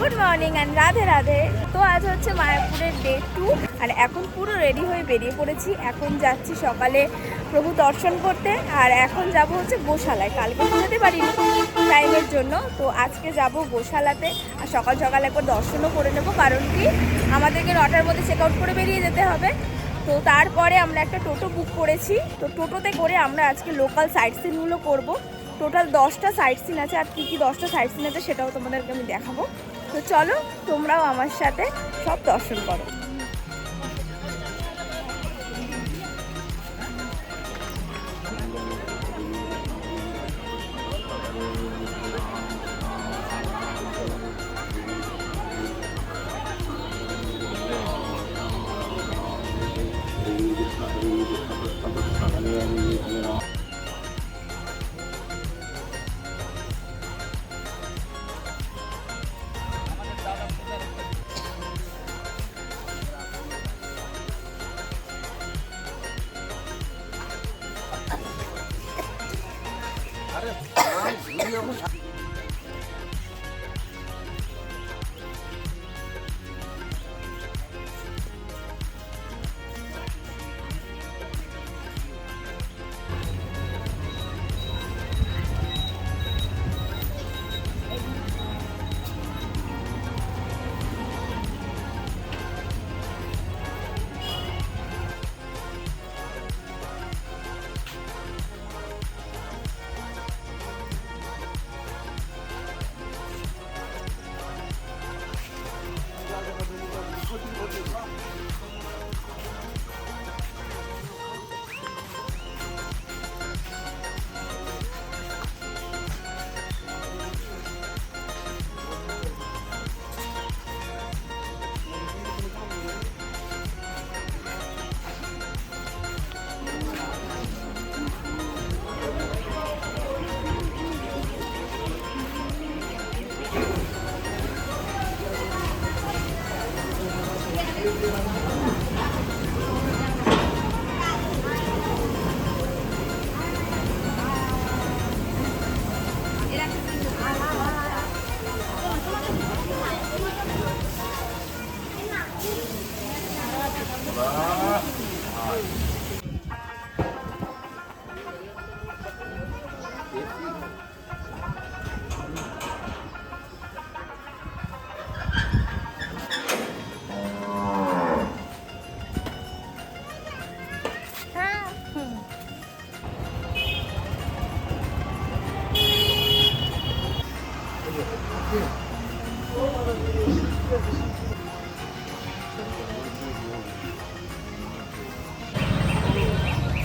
Good morning and Radhe Radhe. তো আজ হচ্ছে মায়াপুরের ডে 2 আর এখন পুরো রেডি হয়ে বেরিয়ে পড়েছি। এখন যাচ্ছি সকালে প্রভু দর্শন করতে, আর এখন যাব হচ্ছে গোশালায়। কালকে যেতে পারিনি টাইমের জন্য, তো আজকে যাব গোশালাতে। আর সকাল সকাল একবার দর্শনও করে নেবো, কারণ কি আমাদেরকে 9টার মধ্যে চেক আউট করে বেরিয়ে যেতে হবে। তো তারপরে আমরা একটা টোটো বুক করেছি, তো টোটোতে করে আমরা আজকে লোকাল সাইট সিনগুলো করবো। টোটাল 10টা সাইট সিন আছে, আর কী কী 10টা সাইট সিন আছে সেটাও তোমাদেরকে আমি দেখাবো। তো চলো তোমরাও আমার সাথে সব দর্শন করো।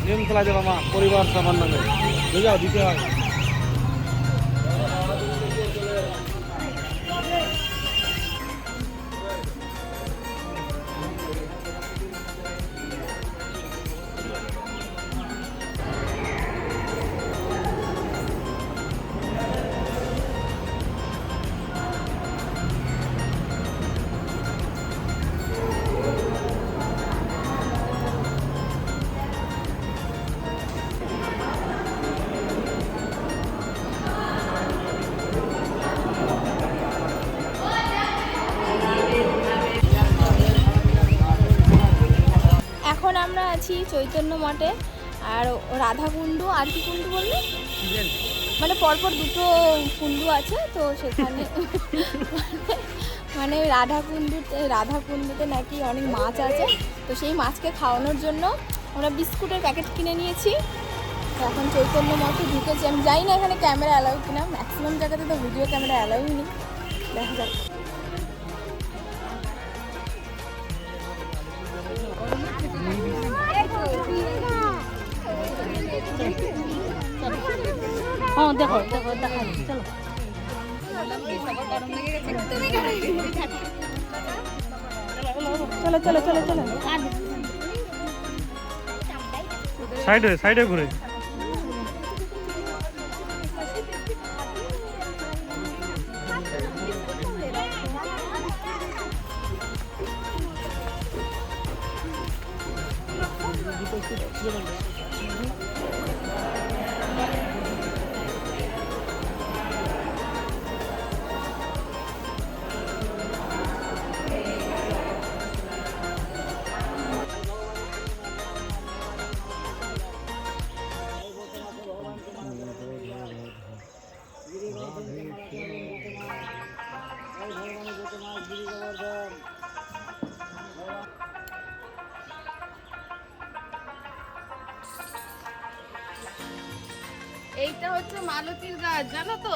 নিয়ম খেলা যাবে মা পরিবার সবার নামে বুঝাও দিতে হয়। এখন আমরা আছি চৈতন্য মঠে, আর রাধা কুণ্ডু আর কি কুণ্ডু বললে, মানে পরপর দুটো কুণ্ডু আছে, তো সেখানে মানে রাধা কুণ্ডুতে নাকি অনেক মাছ আছে, তো সেই মাছকে খাওয়ানোর জন্য আমরা বিস্কুটের প্যাকেট কিনে নিয়েছি। তো এখন চৈতন্য মঠে ঢুকেছি। আমি জানি না এখানে ক্যামেরা অ্যালাউ কিনা, ম্যাক্সিমাম জায়গাতে তো ভিডিও ক্যামেরা অ্যালাউই নেই, দেখা যাক। হ্যাঁ দেখো দেখো দেখা চলো চলো চলো চলো চলো সাইডে সাইডে ঘুরে এইটা হচ্ছে মালতীর গাছ, জানো তো?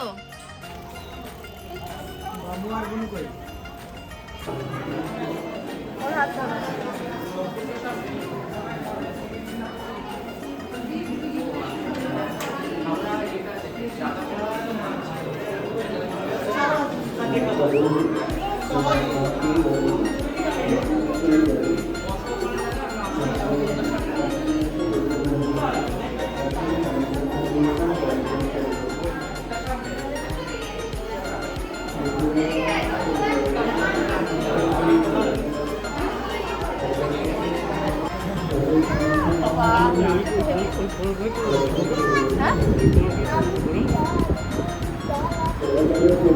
ওর হাত ধরো।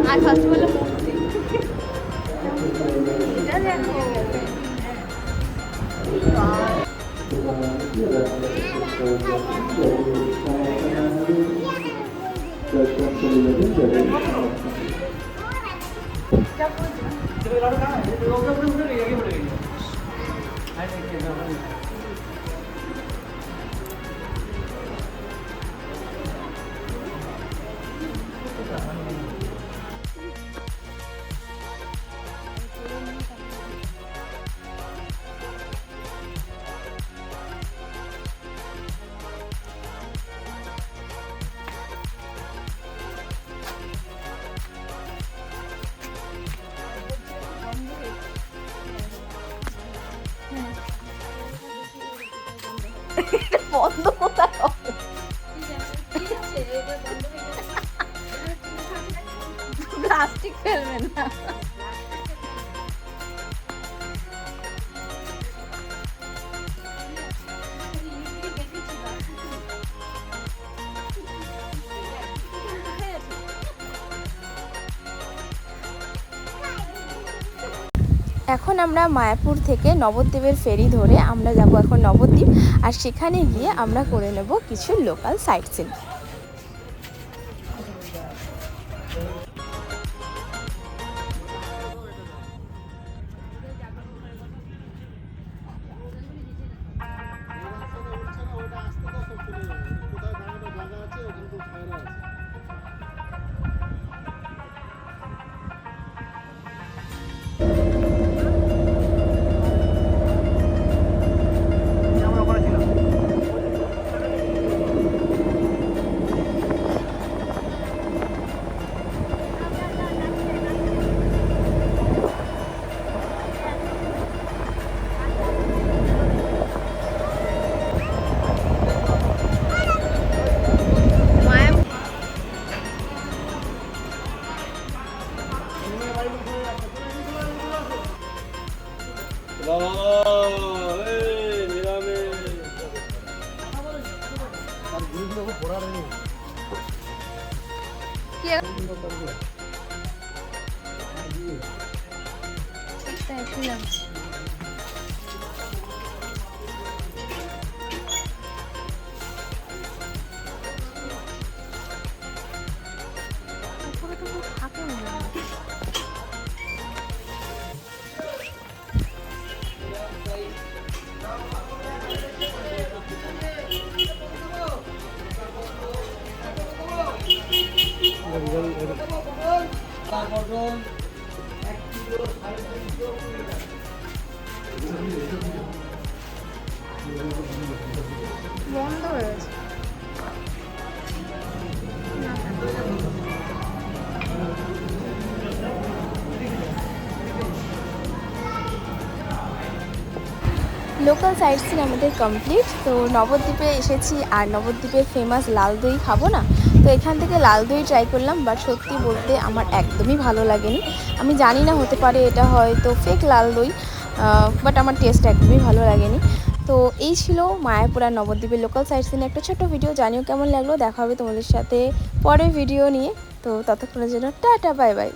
আর ফার্স্ট বলে এটা দেখো। বন্ধ কোথায় হবে? প্লাস্টিক ফেলবেন না। এখন আমরা মায়াপুর থেকে নবদ্বীপের ফেরি ধরে আমরা যাব এখন নবদ্বীপ, আর সেখানে গিয়ে আমরা করে নেব কিছু লোকাল সাইট সিন। বন্ধ হয়েছে। লোকাল সাইট সিন আমাদের কমপ্লিট। তো নবদ্বীপে এসেছি, আর নবদ্বীপের ফেমাস লাল দই খাবো না, তো এখান থেকে লাল দই ট্রাই করলাম। বাট সত্যি বলতে আমার একদমই ভালো লাগেনি। আমি জানি না, হতে পারে এটা হয়তো ফেক লাল দই, বাট আমার টেস্ট একদমই ভালো লাগেনি। তো এই ছিল মায়াপুর আর নবদ্বীপের লোকাল সাইট সিনের একটা ছোট্ট ভিডিও। জানিও কেমন লাগলো। দেখা হবে তোমাদের সাথে পরের ভিডিও নিয়ে। তো ততক্ষণের জন্য টাটা, বাই বাই।